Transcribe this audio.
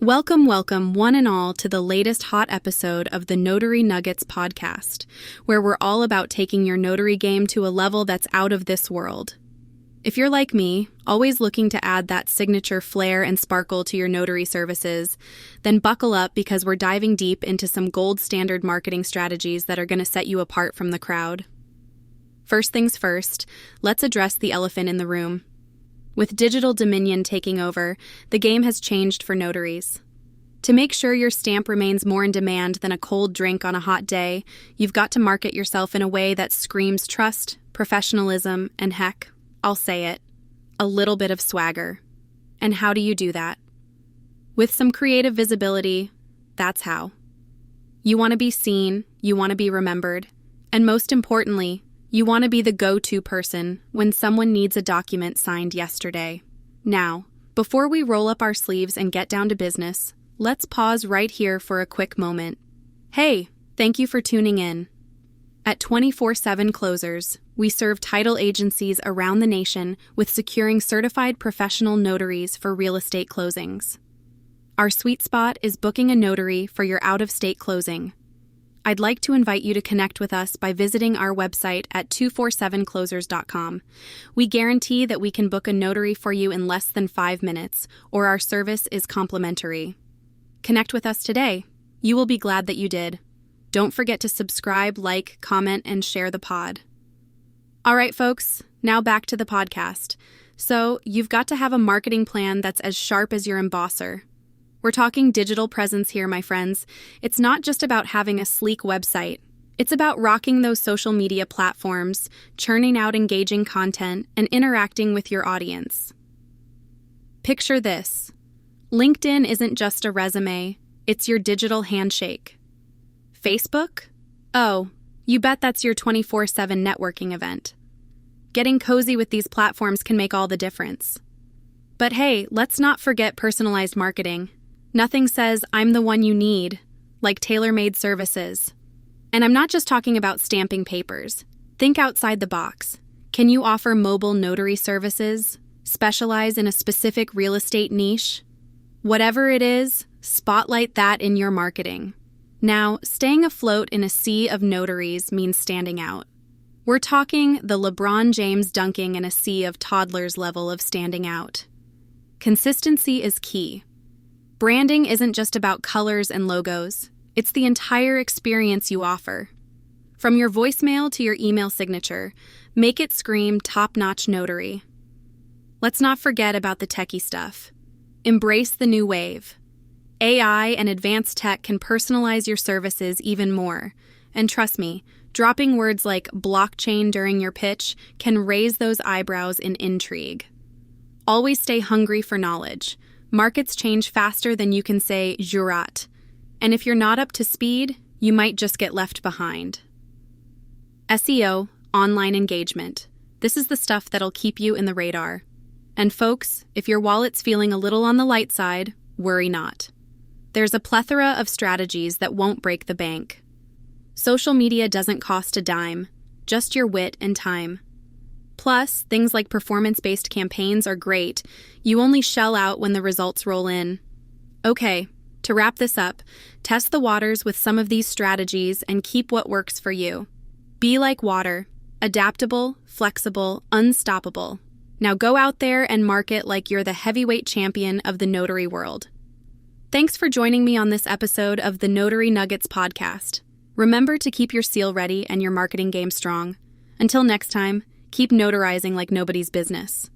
Welcome, one and all, to the latest hot episode of the Notary Nuggets podcast, where we're all about taking your notary game to a level that's out of this world. If you're like me, always looking to add that signature flair and sparkle to your notary services, then buckle up because we're diving deep into some gold standard marketing strategies that are going to set you apart from the crowd. First things first, let's address the elephant in the room. With digital dominion taking over, the game has changed for notaries. To make sure your stamp remains more in demand than a cold drink on a hot day, you've got to market yourself in a way that screams trust, professionalism, and heck, I'll say it, a little bit of swagger. And how do you do that? With some creative visibility, that's how. You want to be seen, you want to be remembered, and most importantly, you want to be the go-to person when someone needs a document signed yesterday. Now, before we roll up our sleeves and get down to business, let's pause right here for a quick moment. Hey, thank you for tuning in. At 24/7 Closers, we serve title agencies around the nation with securing certified professional notaries for real estate closings. Our sweet spot is booking a notary for your out-of-state closing. I'd like to invite you to connect with us by visiting our website at 247closers.com. We guarantee that we can book a notary for you in less than 5 minutes, or our service is complimentary. Connect with us today. You will be glad that you did. Don't forget to subscribe, like, comment, and share the pod. All right, folks, now back to the podcast. So, you've got to have a marketing plan that's as sharp as your embosser. We're talking digital presence here, my friends. It's not just about having a sleek website. It's about rocking those social media platforms, churning out engaging content, and interacting with your audience. Picture this. LinkedIn isn't just a resume, it's your digital handshake. Facebook? Oh, you bet that's your 24/7 networking event. Getting cozy with these platforms can make all the difference. But hey, let's not forget personalized marketing. Nothing says, I'm the one you need, like tailor-made services. And I'm not just talking about stamping papers. Think outside the box. Can you offer mobile notary services? Specialize in a specific real estate niche? Whatever it is, spotlight that in your marketing. Now, staying afloat in a sea of notaries means standing out. We're talking the LeBron James dunking in a sea of toddlers level of standing out. Consistency is key. Branding isn't just about colors and logos. It's the entire experience you offer. From your voicemail to your email signature, make it scream top-notch notary. Let's not forget about the techie stuff. Embrace the new wave. AI and advanced tech can personalize your services even more. And trust me, dropping words like blockchain during your pitch can raise those eyebrows in intrigue. Always stay hungry for knowledge. Markets change faster than you can say jurat. And if you're not up to speed, you might just get left behind. SEO, online engagement. This is the stuff that'll keep you in the radar. And folks, if your wallet's feeling a little on the light side, worry not. There's a plethora of strategies that won't break the bank. Social media doesn't cost a dime, just your wit and time. Plus, things like performance-based campaigns are great. You only shell out when the results roll in. Okay, to wrap this up, test the waters with some of these strategies and keep what works for you. Be like water, adaptable, flexible, unstoppable. Now go out there and market like you're the heavyweight champion of the notary world. Thanks for joining me on this episode of the Notary Nuggets podcast. Remember to keep your seal ready and your marketing game strong. Until next time, keep notarizing like nobody's business.